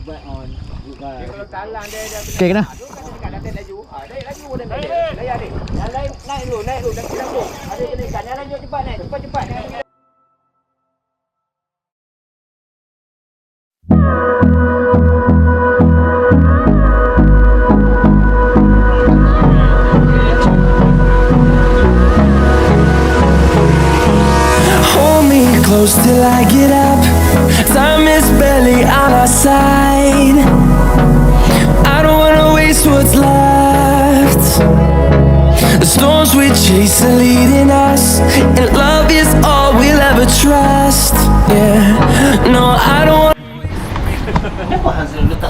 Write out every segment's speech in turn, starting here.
Kalau talang dia Okey, kena. laju. Laju dia layan ni. Yang lain naik dulu. Jangan sambung. Ada kena ikan. Yang lain cepat naik. Cepat. Hold me close till I get up. Time is barely on our side. I don't wanna waste what's left. The storms we chase are leading us, and love is all we'll ever trust. Yeah, no, I don't want.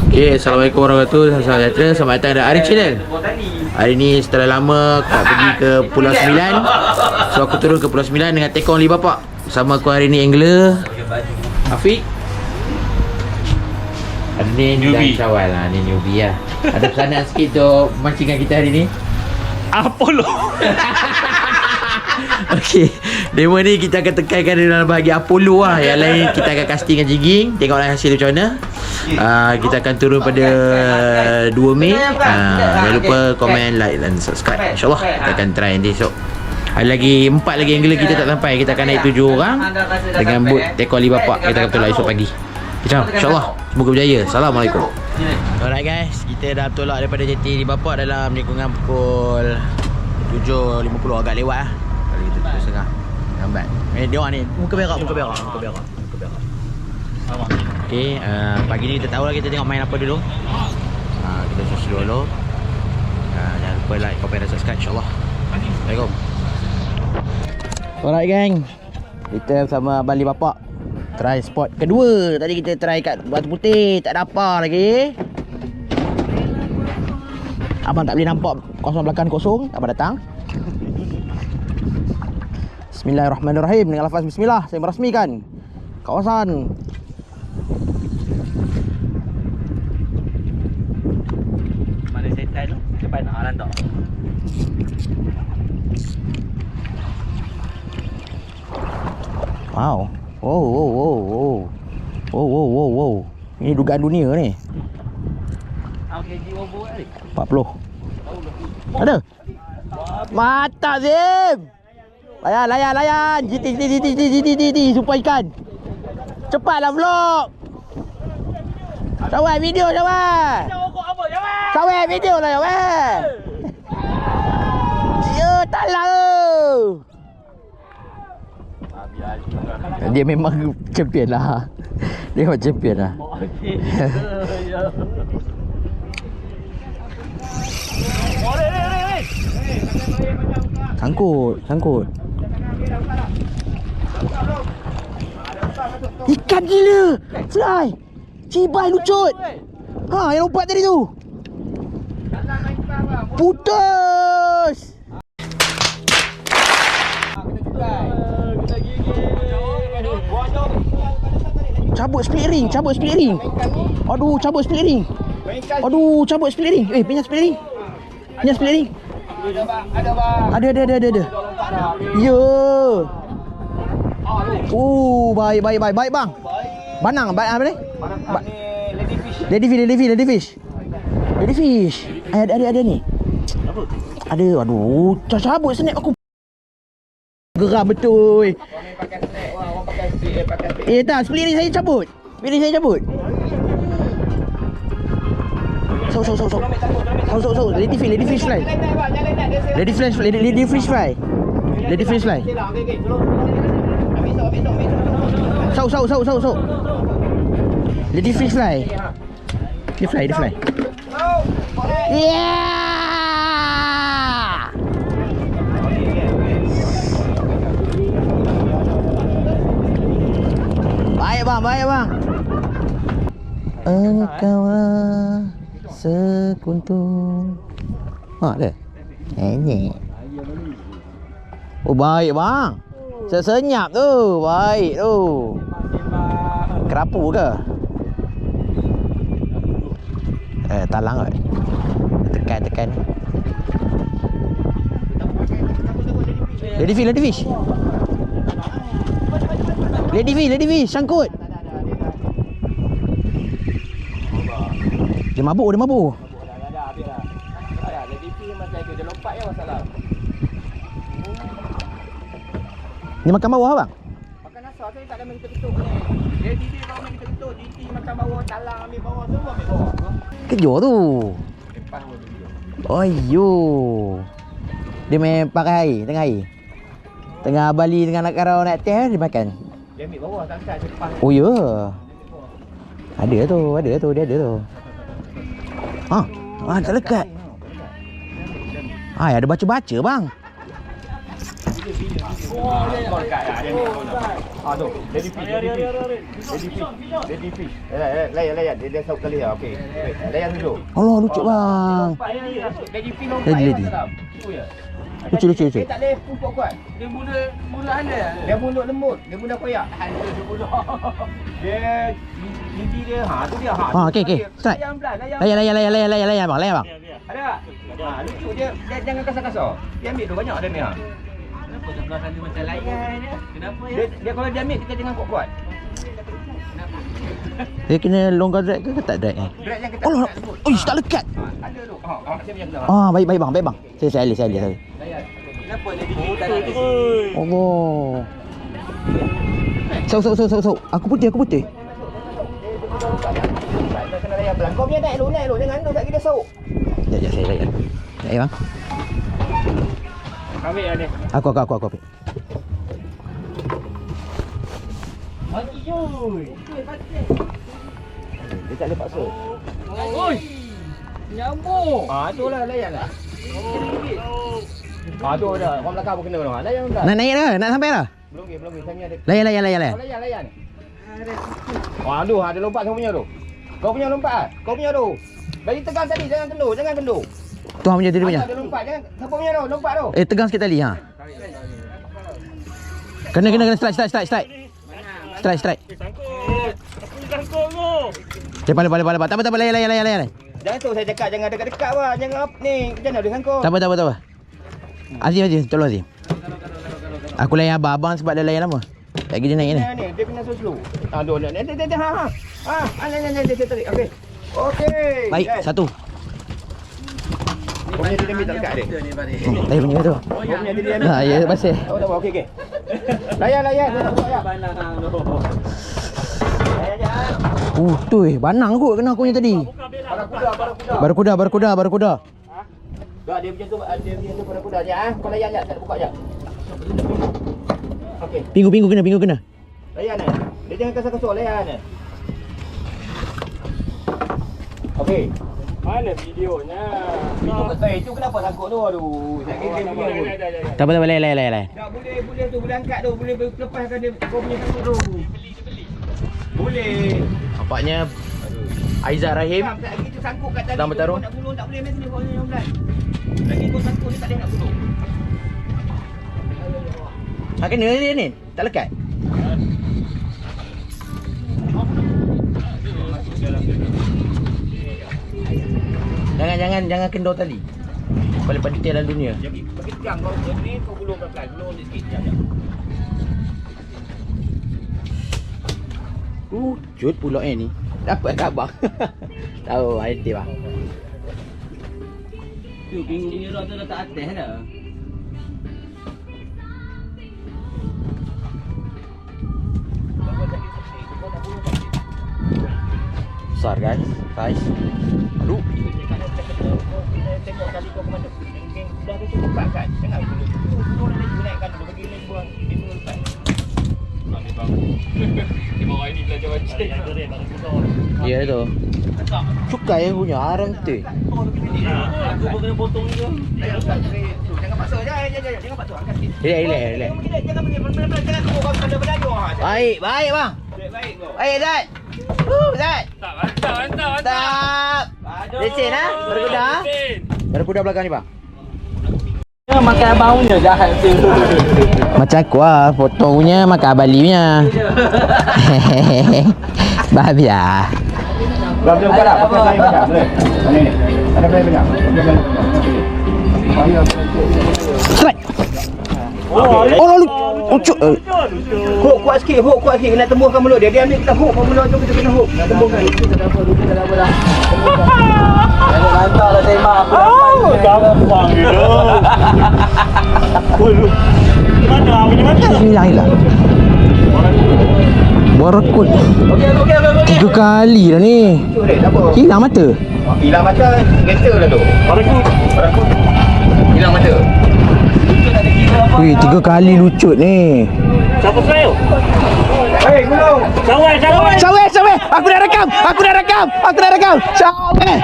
Okay, Assalamualaikum warahmatullahi wabarakatuh. Selamat datang di Arif Channel. Hari ni setelah lama aku pergi ke Pulau Sembilan. So aku turun ke Pulau Sembilan dengan tekong li bapak. Bersama aku hari ni angler Afiq, Adnin dan Syawal lah. Ni newbie lah. Ada pesanan sikit untuk mancingan kita hari ni. Apollo. Okey, demo ni kita akan tekankan dalam bahagian Apollo lah. Yang lain kita akan casting dengan jigging. Tengoklah hasil macam mana. Kita akan turun pada 2 Mei. Jangan lupa komen, like dan subscribe. InsyaAllah kita akan try nanti esok. Ada lagi 4 lagi angler kita tak sampai. Kita akan naik 7 orang dengan boat tekong li bapak. Kita akan tolak esok pagi. InsyaAllah semoga berjaya. Assalamualaikum. Alright guys, kita dah tolak daripada jeti li bapak dalam lingkungan pukul 7.50, agak lewat lah. Kali kita 7.30 lambat. Dia orang ni muka berak. Okey, pagi ni kita tahu lah, kita tengok main apa dulu. Kita susul dulu. Jangan lupa like, komen dan subscribe, insyaAllah. Assalamualaikum. Alright gang, kita bersama Abang Li bapak try spot kedua. Tadi kita try kat Batu Putih, tak ada apa lagi. Abang tak boleh nampak kawasan belakang kosong. Abang datang. Bismillahirrahmanirrahim. Dengan lafaz bismillah saya merasmikan kawasan. Mana setan tu? Cepat nak rantak. Wow. Wow. Ini dugaan dunia ni. KG over ni. 40. Ada? Mantap Zim. Layan. GT supaya ikan. Cepatlah vlog. Syawal video Syawal. Syawal video lah Syawal. Ya talang. Dia memang champion lah. Dia memang champion lah. Sangkut. Ikan gila. Fly. Cibai lucut. Yang lompat tadi tu. Putus. Cabut split ring. Aduh, cabut split ring. Pinjam split ring. Ada bang. Ada. Ya. Baik bang. Banang baik apa ni? Ladyfish. Ada ni. Ada. Aduh, cabut snap aku. Geram betul. Tak, split ring saya cabut. So. Ladyfish fly. So. Ladyfish fly. Dia fly. Yeah! Baik bang. Engkau sekuntum. Ada. Ini. Oh baik bang. Senyap tu. Baik tu. Kerapu ke? Talang kot. Tekan. Ladyfish. Ladyfish, sangkut. Dia mabuk, dia mabuk. Dah habis lah. Dah, DP macam itu. Dia lompat je masalah. Ni makan bawah bang? Makan asal saya tak ada main ketuk ni. Dia DP bawa main ketuk. DP makan bawah, talang ambil bawah. Semua ambil bawah. Kejor tu. Lepas pun video. Oyo. Dia main pakai air, tengah air. Tengah Bali, tengah nak karau nak teh, dia makan. Dia ambil bawah, tak angkat. Dia lepas. Oh ya. Ada tu, dia ada tu. Tak lekat. Ada baca-baca bang. Kau dekat lah. Dia ambil. Tu. Lady fish. Layan. Dia saut kali lah. Okey. Layan dulu. Allah, lucu bang. Lady fish lompat. Lady. Lucu. Dia tak boleh kuat-kuat. Dia mulut handal. Dia mulut lembut. Dia mudah koyak. Handal dia mulut. Dia gigi dia. Tu dia. Okey. Strike. Layan bang. Ada tak? Lucu dia jangan kasar-kasar. Dia ambil tu banyak ada ni. Kenapa sebelah sana macam layan dia? Kenapa ya? Dia kalau dia ambil kita jangan kuat-kuat. Dia kena longgar drag ke tak drag ni? Drag yang ketat. Allah. Tak lekat. Ada tu. Saya punya kena. Baik bang. Saya alih. Layan. Kenapa dia gigi tak ada? Allah. Sau. Aku putih. Kena layan pelan. Kau punya naik lu. Jangan tu tak kita sauk. Sekejap saya layan. Naik bang. Ambil lah ni. Aku ambil. Mati oi. Dia tak boleh paksa. Oi. Nyambung. Itulah layan lah. Tu dah. Orang belakang pun kena tu. Layan dah. Nak naik dah, nak sampai dah. Belum. Saya ada. Layan. Layan. Aduh, ada lompat kau punya tu. Kau punya lompat. Kau punya tu. Bagi tegang tadi, jangan kendur. Tu hang punya dia punya. Ada lompat, jangan. Siapa punya tu? Lompat tu. Tegang sikit tali Kena strike. Strike. Sangkut tu. Cepat. Tak apa, layan. Jangan tu saya cakap jangan dekat-dekat wah. Jangan up ni. Macam mana dia sangkut? Tak apa. Azim, tolong Azim. Aku layan abang sebab dia layan lama. Tak dia naik ni. Dia kena slow. Dia tarik. Okey. Baik, satu. Kau punya dia ambil tak dekat dia. Saya punya tu. Kau punya dia ambil. Ya, pasal. Tak apa. Okey. Layan. Layan je. Tu banang kot kena aku punya tadi. Barakuda. Dah dia punya tu pada kuda je Kau layan je, tak buka je. Okey. Pingu kena. Layan ni. Dia jangan kasar-kasar layan ni. Okey. Mana videonya? Itu kenapa sangkut tu? Aduh, saya kira dia punya. Tak apa, layan. Tak boleh tu, boleh angkat tu, boleh lepaskan dia kau punya sangkut tu. Boleh. Nampaknya Aizat Rahim Lagi tu sangkut kat tali. sedang bertarung. Nak gulung tak boleh macam ni kau ni bulan. Lagi kau sangkut ni tak boleh nak gulung. Kena dia ni. Tak lekat. Jangan kendor tali. Paling detail dalam dunia. Jadi bagi tegang kau ni kau gulung pelan-pelan. Gulung sikit jap. Cut pula ni. Dapat khabar. Tahu IT bang. Tu pingu punya rod tu letak atas dah. Besar guys. Saiz. Aduh. Tengok kali kau ke mana. Mungkin dah tu cepat kan. Jangan gulung. Gulung dia naikkan dulu bagi lagi buang. Dia dulu lepas. Dia bawa ini belajar macam Ya tu. Cukai yang punya arang tu. Aku pun kena potong juga. Jangan paksa. Jangan paksa. Angkat sikit. Relax. Jangan pergi pelan-pelan. Jangan tunggu kau kena berlalu. Baik bang. Baik kau. Baik Zat. Zat. Mantap. Lesen berkuda. Berkuda belakang ni bang. Makan abang punya jahat tu. Macam aku lah, foto punya makan abali punya. Babi lah. Boleh buka tak? Pakai lain banyak. Boleh. Mana ni? Ada lain banyak. Strike. Oh, lucu. Hook kuat sikit, kena tembuskan mulut dia. Dia ambil kita hook mulut tu, kita kena hook. Nak tembuskan. Tak apa dah. Jangan lantar lah tembak apa. Gampang je dah. Mana mata? Bismillahirrahmanirrahim. Buat rekod. Okey. 3 kali dah ni. Tak apa. Hilang mata. Hilang mata, kereta lah tu. Parakut. Hilang mata. Weh, 3 kali lucut ni. Siapa saya? Hei, gulung. Sawai. Syaweh, aku dah rekam. Syaweh.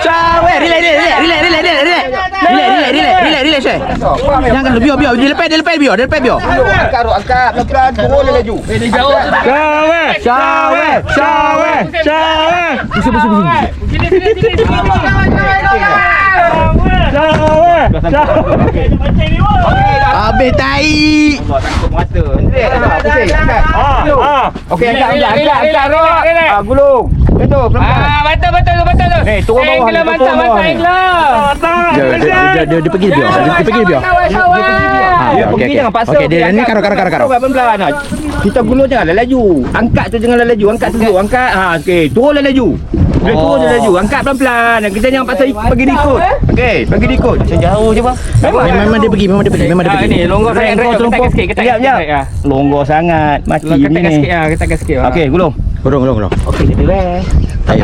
Syaweh, relax. Syaweh. Jangan biar. Dia lepas biar. Angkat. Pelan-pelan, turun dia laju. Syaweh. Habis tai. Mata. Pusing. Okey, angkat rod. Gulung. Betul, pelan-pelan. Betul tu. Ni, turun bawah ni. Dia pergi biar. Dia pergi jangan paksa. Okey, dia ni karo. Pelan-pelan. Kita gulung janganlah laju. Angkat tu janganlah laju. Angkat dulu. Okey, turunlah laju. Dia turun dia laju. Angkat pelan-pelan. Kita jangan paksa bagi dia ikut. Okey, bagi dia ikut. Macam jauh je bang. Memang dia pergi. Ni longgar sangat. Ketatkan sikit. Sekejap. Longgar sangat. Mati ni. Ketatkan sikit. Okey, gulung. Gulung. Okey, kita rest. Baik.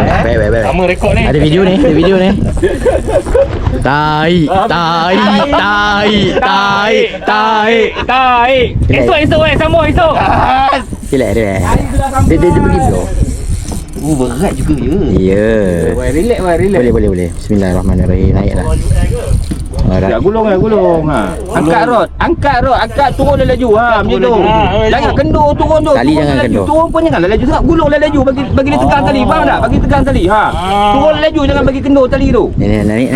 Sama rekod ni. Ada video ni. Tai. Esok sambung esok. Relax. Dia pergi biar. Berat juga ya. Ya. Relax. Boleh. Bismillahirrahmanirrahim. Naiklah. Ya, gulung. Angkat rod. Angkat turun dia laju. Macam tu. Jangan kendur turun tu. Tali jangan kendur. Turun pun janganlah laju sangat. Gulunglah laju bagi dia tegang tali. Faham tak? Bagi tegang tali. Turun laju jangan bagi kendur tali tu. Naik.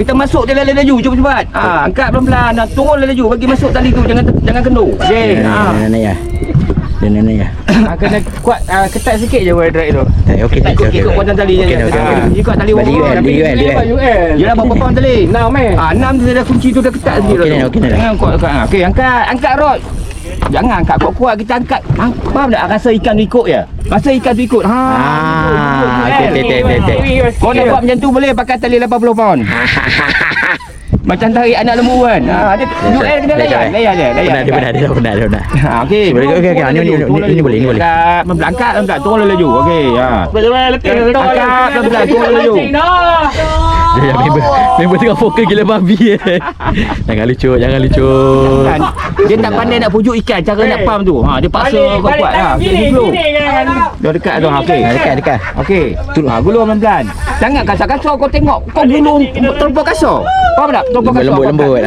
Kita masuk dia laju cepat. Angkat pelan-pelan. Turun laju bagi masuk tali tu. Jangan kendur. Okey. Naik ya. Dia naik ya. Kena kuat ketat sikit je wire drag tu. Okey. Ikut kuatan tali je. Ikut tali Balik UL. Yalah berapa pound tali? 6 6 tu dah kunci tu dah ketat sikit dah. Okey. Jangan kuat. Okey, angkat rod. Jangan angkat kuat-kuat, kita angkat. Faham tak? Rasa ikan tu ikut je. Okey. Kau nak buat macam tu boleh pakai tali 80 pound. Macam tarik anak lembu kan. Dia UL kena layan je. Dia pernah. Okey. Okey. Ini boleh. Angkat, turun laju. Okey. Angkat, turun laju. Dia member tengah fokus gila babi. Jangan lucu. Dia tak pandai nak pujuk ikan, cara nak pam tu. Dia paksa kuat-kuat lah. Okey, gulung. Dah dekat tu. Okey. Dekat. Okey. Gulung pelan-pelan. Jangan kasar-kasar kau tengok. Kau gulung terlampau kasar. Faham tak? Terlampau kasar. Lembut.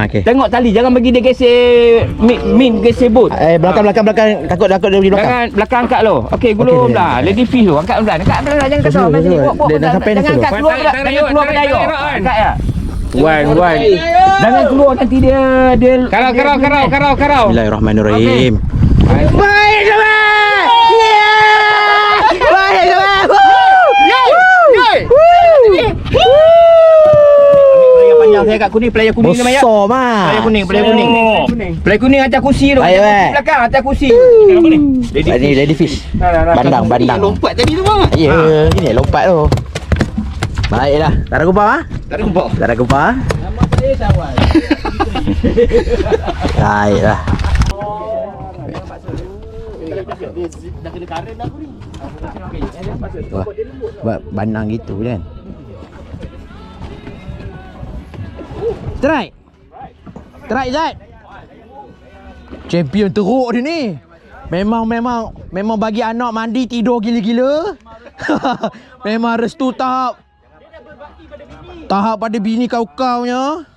Okey. Tengok tali, jangan bagi dia geser min geser bot. Belakang takut dia pergi belakang. Jangan belakang angkat lo. Okey, gulung dah. Lady fish tu. Angkat pelan. Jangan kasar. Dia dah sampai jangan angkat keluar pada air. Angkat ya. Wan. Jangan keluar nanti dia Karau. Bismillahirrahmanirrahim. Baik semua. Panjang saya kat kuning, pelayar kuning ni Maya. Besar mah. Pelayar kuning. Pelayar kuning atas kursi tu. Belakang atas kursi. Ini lady fish. Bandang. Lompat tadi tu bang. Ya, ini lompat tu. Baiklah. Tak ada kumpah Tak ada kumpah. Nama saya Sawai. Baiklah. Dah kena karen dah aku ni. Buat bandang gitu kan. Strike Zat. Champion teruk dia ni. Memang bagi anak mandi tidur gila-gila. Memang restu tahap pada bini kau-kaunya.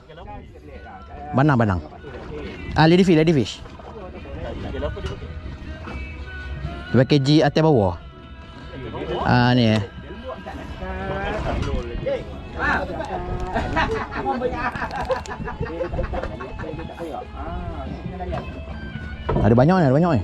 Bandang. Lady fish. Pakai G atas bawah. Ni Ada banyak ni.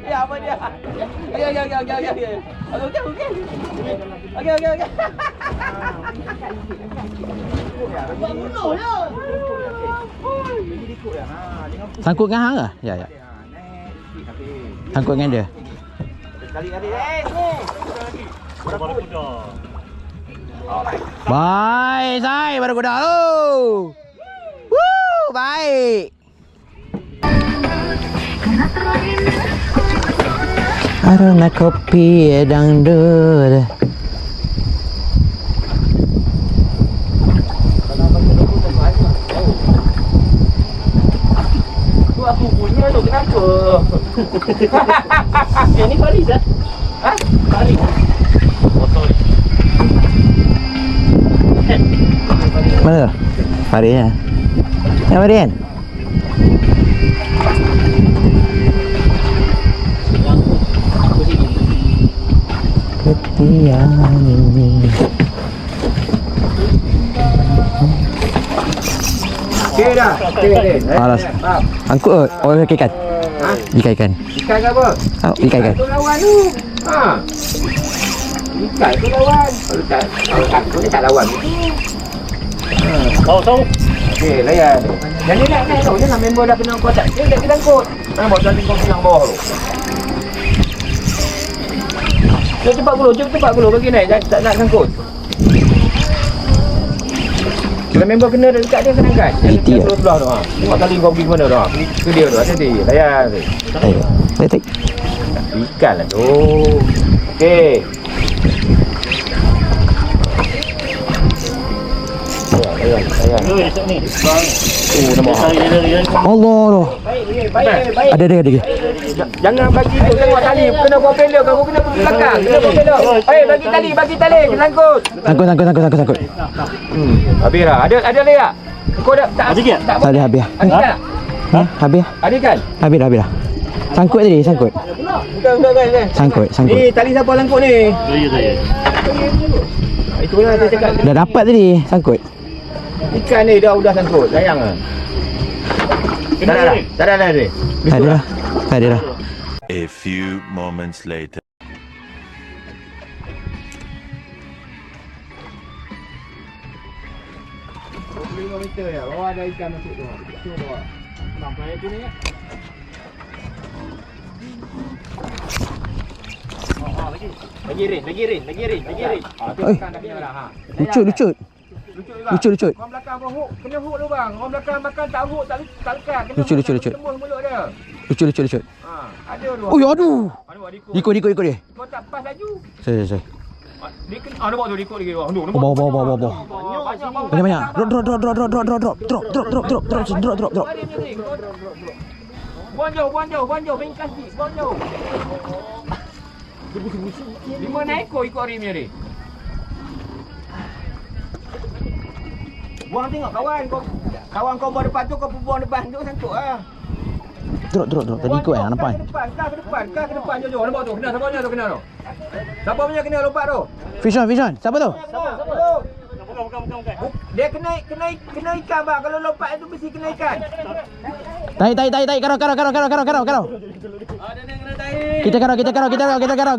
Ya apa dia? Okey. Okey. Sangkut dengan hang ke? Ya. Sangkut dengan dia. Baik, Sai, baru kuda tu. Woo, baik. Aroma kopi dangdut. Tu aku punya tu kenapa? Yang ni Faris ah? Ha? Faris. Mana tu? Faris ya. Ya, Faris kan? Ketian ini. Okey dah. Okey. Alas. Angkut orang ikan. Ha? Ikan. Ikan ke apa? Oh, ikan. Tu lawan tu. Ha. Ikan tu lawan. Kalau aku ni tak lawan. Tahu. Okey, layan. Yang ni nak naik tau. Jangan member dah kena kotak. Dia tak kena angkut. Nampak jalan kau pinang bawah tu. Jom cepat gulu bagi naik. Tak nak sangkut. Kalau member kena dekat dia kena angkat. Itu ya. Sebelah tu ha. Tengok tali kau pergi ke mana tu ha. Ke dia tu. Hati-hati. Layan. Tik. Ikan lah tu. Okey. Layan. Ni. Nama. Allah tu. Baik. Ada. Jangan bagi tu tengok tali kena propeller kamu kena pergi belakang kena propeller. Bagi tali kena sangkut. Sangkut. Habis dah. Ada layak. Kau dah tak Sikit? tak Tak ada habis. Ada tak? Habis. Ada kan? Habis dah. Sangkut tadi, sangkut. Bukan. Sangkut. Ni tali siapa langkut ni? Saya. Itulah saya cakap. Dah dapat tadi, sangkut. Ikan ni dah sangkut. Sayang ah. Tak ada ni. Tak ada dah. A few moments later. 5 meter ya. Bawah ada ikan masuk tu. Tu bawah. Nampak itu ni. Lagi rin. Tu Oi. ikan dah kena dah ha. Lucut. Lucut juga. Lucut. Orang belakang pun hook. Kena hook tu bang. Orang belakang makan tak hook tak lekat. Kena Lucut. tembus mulut dia. Lucut. Ha, ada tu. Oh, aduh. Ikut Ikut dia. Kau tak pas laju. Saya. Dia kena nampak tu ikut lagi. Nampak. Bawa. Banyak. Drop. Buang jauh. Bengkas sikit. Buang jauh. 5 ekor ikut rimnya ni. Buang tengok kawan kau buang depan tu, kau buang depan tu sangkut ah. Drop. Tadi ikut nampak. Ke depan. Jom. Nampak tu. Kena tu. Siapa punya kena lompat tu? Fish on. Siapa tu? Bukan. Dia kena ikan bang. Kalau lompat tu mesti kena ikan. Tai. Karau.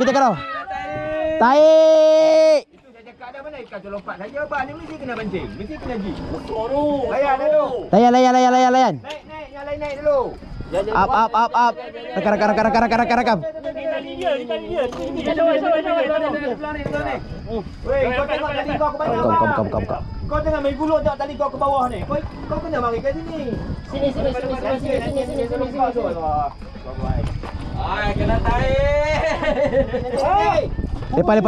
Kita karau. Tai. Itu saya cakap ada mana ikan tu lompat saja bang. Ni mesti kena pancing. Mesti kena ji. Layan dah tu. Layan. Naik dulu. Up. Rakam. Weh, kau tengok tali kau ke bawah. Kau. Kau tengah main gulung tengok tali kau ke bawah ni. Kau kena mari kat sini. Sini. Ai, kena tarik. Lepak.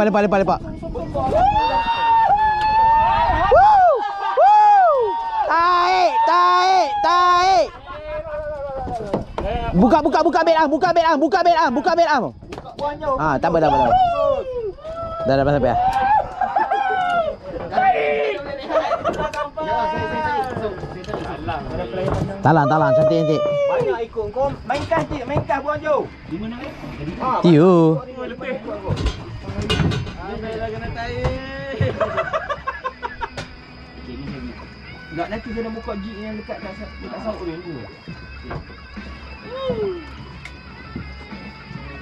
Tai. Buka bed am. Ah, tak apa. Dah sampai. Talang cantik. Banyak ikut kau. Main kas buang jauh. Di mana ni? Tiu. Nak nanti saya nak buka jeep yang dekat sauk ni.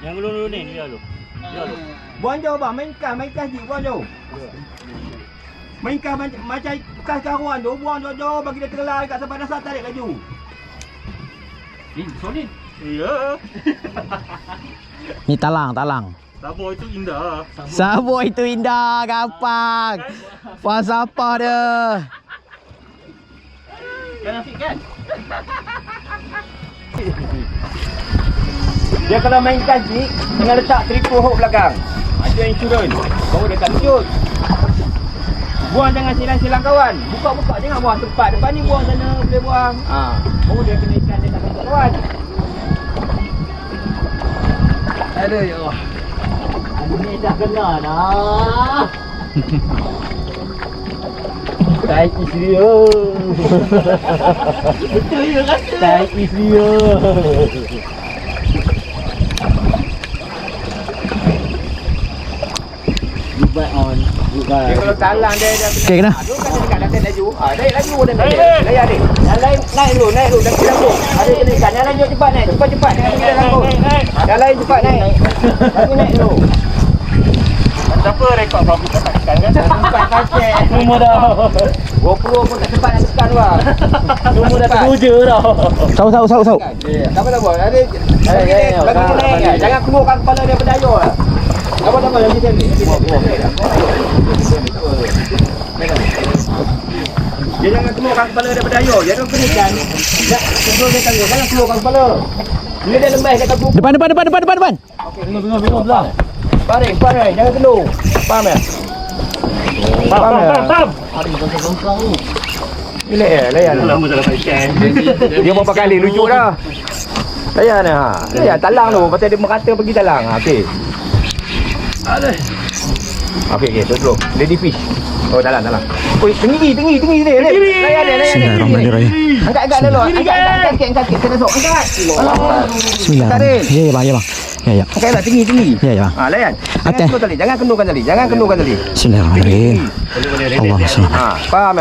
Yang dulu ni dia tu. Buang jauh bang, main kas jeep buang jauh. Main kas macam kas karuan tu, buang jauh-jauh bagi dia terlai kat sampai dasar tarik laju. Solid. Ya. Ni talang. Sabor itu indah. Sabuk itu indah, gampang. Puas apa dia? Jangan fit kan? Dia kalau main kas jeep, kena letak triple hook belakang. Ada insurans. Baru dia tak lejut. Buang jangan silang-silang kawan. Buka-buka jangan buang tempat. Depan ni buang sana boleh buang. Baru dia kena ikan dia tak buka kawan. Aduh ya Allah. Ini dah kena dah. Tai isteri dia. Betul ya kan? Tai isteri dia. Buat on. Dia kalau talang dia Okey kena. tu kan dia dekat lantai laju. Naik laju dia naik. Layan ni. Yang lain naik dulu dah langsung. Ada kena ikan. Yang lain cepat naik. Cepat jangan pergi langsung. Yang lain cepat naik. Lagi naik dulu. Siapa rekod kau kita tak ikan kan? Tempat kacek. Semua dah. GoPro pun tak sempat nak tekan bang. Semua dah terpuja dah. Sauk. Tak apa. Ada bagi naik kan. Jangan keluarkan kepala dia berdaya lah. Tak apa lagi sini. Dia jangan keluarkan kepala dia berdaya. Dia tu kenikan. Contoh dia tanya, jangan keluarkan kepala. Bila dia lembah dia takut. Depan. Bingung belah. Paring, jangan kendung. Faham tak? Faham. Relax layan. Lama tak dapat ikan. Dia berapa kali lucu dah. Layan Layan talang tu. Pasal dia merata pergi talang. Okey. Okey, terus. Lady fish. Oh, talang. Oi, tinggi ni. Layan dia. Bismillahirrahmanirrahim. Angkat dulu. Angkat sikit. Kena sok. Angkat. Bismillahirrahmanirrahim. Ya bang. Ya. Angkatlah tinggi. Ya bang. Layan. Atas. Jangan kendungkan tali. Bismillahirrahmanirrahim. Allahumma salli. Faham.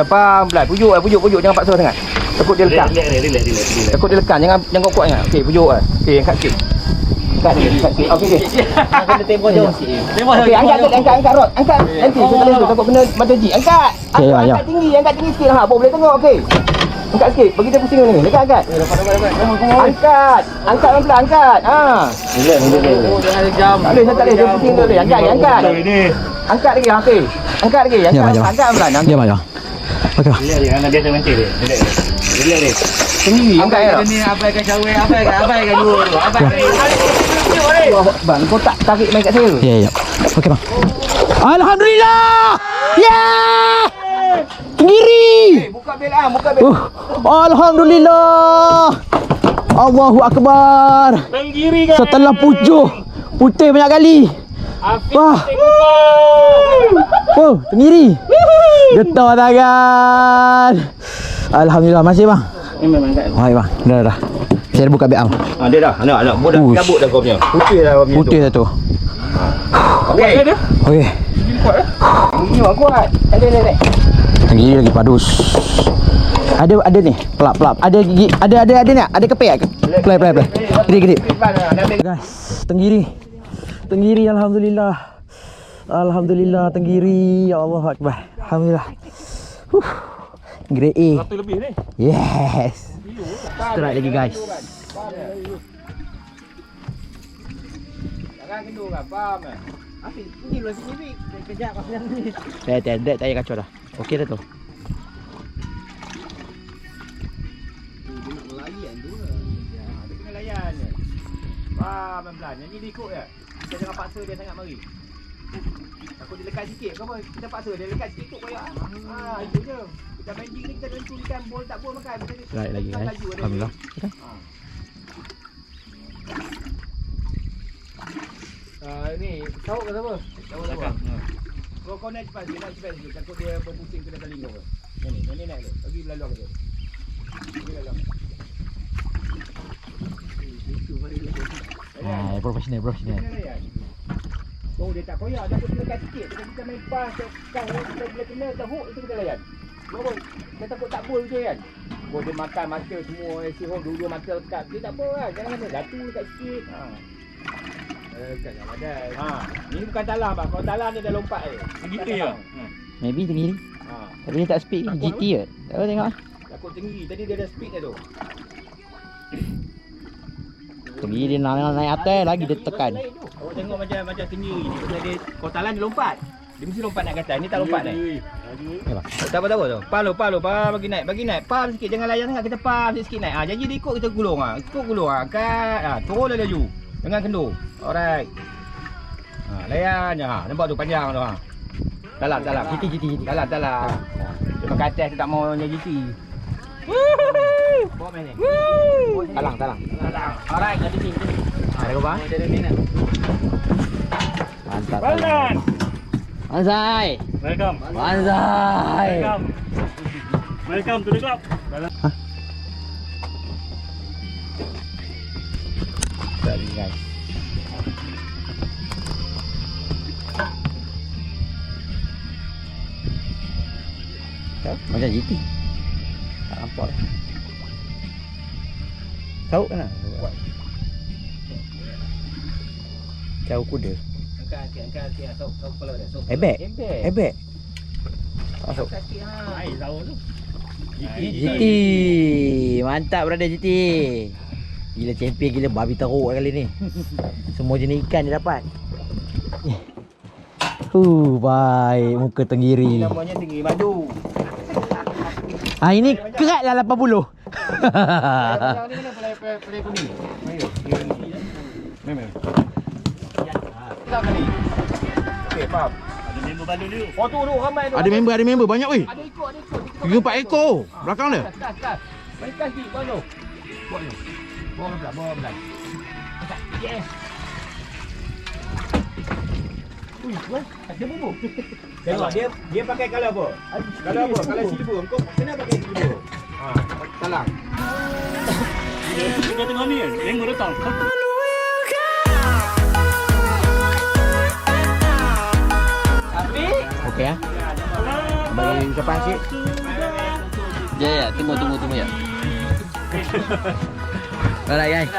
Belah. Pujuk. Jangan paksa sangat. Takut dia lekang. Relax. Takut dia lekang. Jangan kuat sangat. Okey, pujuk ah. Okey, angkat sikit. Okey. Kena tembak jauh sikit. Okey, angkat rod. Angkat. Nanti kita dulu takut kena mata ji. Angkat. Angkat tinggi sikit. Boleh tengok. Okey. Angkat sikit. Bagi dia pusing ni. Dekat angkat. Angkat. Angkat pelan-pelan. Angkat. Relax. Tak boleh. Dia pusing dulu. Angkat. Angkat lagi. Okey. Angkat lagi. Angkat pelan. Ya bang. Okey. Relax. Dia tengah nanti dia. Relax. Tinggi. Angkat ya. Ni abaikan cawe, abaikan dulu. Bang, kau tak tarik main kat saya. Ya. Okey bang. Alhamdulillah. Ya. Tenggiri. Buka bel. Alhamdulillah. Allahu akbar. Tenggiri kan. Setelah putih banyak kali. Wah. Oh, tenggiri. Getah tangan. Alhamdulillah, masih bang. Baik bang. Dah. Saya dah buka beg am. Dia dah. Nak buat Ush. cabut dah kau punya. Putih dah kau punya. Putih dah tu. Okey. Okey. Ini kuat. Ada. Tenggiri lagi padus. Ada ni, pelap. Ada gigi, ada ni. Ada kepek. Play. Kedip. Guys, tenggiri alhamdulillah tenggiri. Ya Allah akbar. Alhamdulillah. Grade A. 100 lebih ni. Yes. Strike lagi guys. Jangan kendung kan, faham kan? Afiq, pergi dulu sini, kejap pasal ni. Tak payah kacau dah. Okey dah tu. Dia kena layan je. Faham pelan-pelan. Yang ni dia ikut je. Kita jangan paksa dia sangat mari. Takut dia lekat sikit. Kau apa? Kita paksa dia lekat sikit ikut koyak. Itu je. Kita main jing ni kita tentu ikan bol tak bol makan. Strike lagi guys. Alhamdulillah. Ni, tahu ke apa? Tahu. Kau naik cepat dulu. Takut dia berpusing kena tali kau. Yang ni naik dulu. Bagi laluan ke tu. Profesional. Oh, dia tak koyak. Takut dia lekat sikit. Kita main pas. Kita boleh kena. Kita hook itu kita layan. Dia takut tak bol je kan. Oh dia makan mata semua, si Hong dua mata lekat. Dia tak apa kan. Jangan ada datu dekat sikit. Dekat yang badan. Ni bukan talang bang. Kalau talang dia dah lompat je. Segitu je. Maybe tinggi ni. Tapi dia tak speed ni. GT ke? Tak apa tengok. Takut tinggi. Tadi dia ada speed dah tu. Tinggi dia naik atas lagi dia tekan. Awak tengok macam tinggi ni. Pasal dia kalau talang dia lompat. Dia mesti lompat naik ke atas. Ni tak lompat dah. Tak apa tu. Palo bagi naik. Pam sikit, jangan layan sangat, kita pam sikit naik. Janji dia ikut kita gulung Ikut gulung angkat. Turun dah laju. Jangan kendur. Alright. Layan je. Nampak tu panjang tu. Talang. GT. Talang. Dia pakai atas tu tak mau GT. Bawa main ni. Talang. Alright, ada sini. Ada ke bang? Ada sini. Mantap. Balan. Banzai. Welcome. Banzai. Welcome to the club. Sorry guys. Macam GT. Tak nampak. Tahu kan? Kau kuda. Angkat. Tahu kepala dia. Ebek. Masuk. Air tahu tu. GT. Mantap brother GT. Gila champion gila babi teruk kali ni. Semua jenis ikan dia dapat. Baik muka tenggiri. Namanya tinggi madu. Ini kerat lah 80. Ni mana pelai kuning. Memang. Tak kali. Okey, faham. Ada member balu dulu. Oh tu ramai tu. Ada member banyak weh. Ada ikut. 3-4 ekor belakang dia. Start. Balik kaki buat tu. Bawa belah. Yes. Ada bumbu. Tengok dia pakai kalau apa? Kalau silver. Kau kena pakai silver. Talang. Kita tengok ni kan. Member datang. Okey ah. Bagi ucapan sikit. Ya, tunggu ya. Alright guys.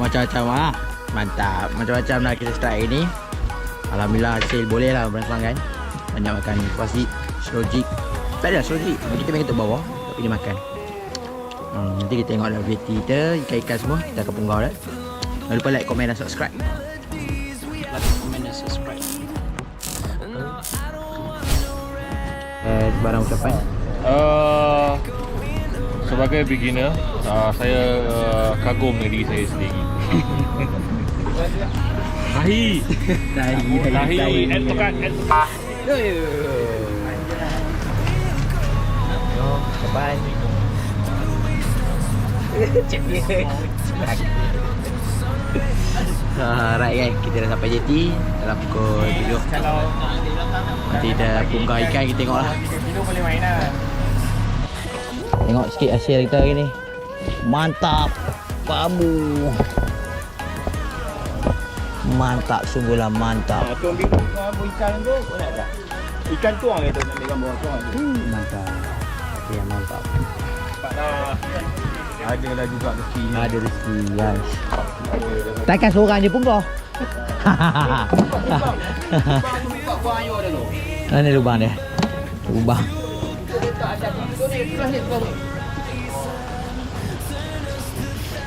Macam-macam mantap. Macam-macam lah kita start hari ni. Alhamdulillah hasil boleh lah berang kan. Banyak makan pasti slojik. Tak ada slojik. Kita main kat bawah tapi dia makan. Nanti kita tengok variety kita, ikan-ikan semua kita akan punggau dah. Jangan lupa like, komen dan subscribe. Barang ucapan. Sebagai beginner, saya kagum dengan diri saya sendiri. Dahi and pekat. Ucapan. Alright guys, kita dah sampai jeti dalam pukul 7. Nanti kita punggah ikan, kita tengok lah. Tengok sikit hasil kita hari ni. Mantap bambu. Mantap, sungguhlah mantap. Tuang ikan tu, kau nak tak? Ikan tuang itu nak ambil gambar tuang tu. Mantap. Okey, mantap. Ada lah juga rezeki. Ada rezeki guys. Takkan seorang je punggah. Buang air dah tu. Mana lubang dia? Lubang.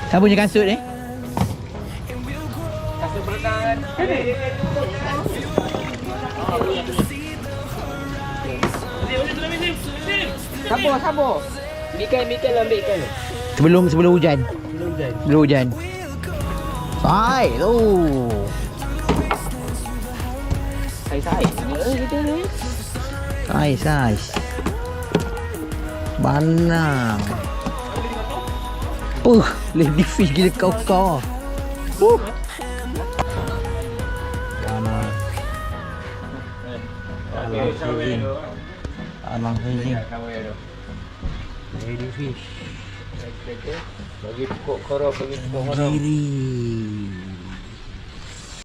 Siapa punya kasut ni? Kasut berenang. Sabar. Mikan ambil ikan tu. Sebelum hujan. Sebelum hujan. Sai tu. Sai. Banang. Lady fish gila kau. Banang. Alang sini. Lady fish. Bagi pokok korok, bagi pokok korok. Diri.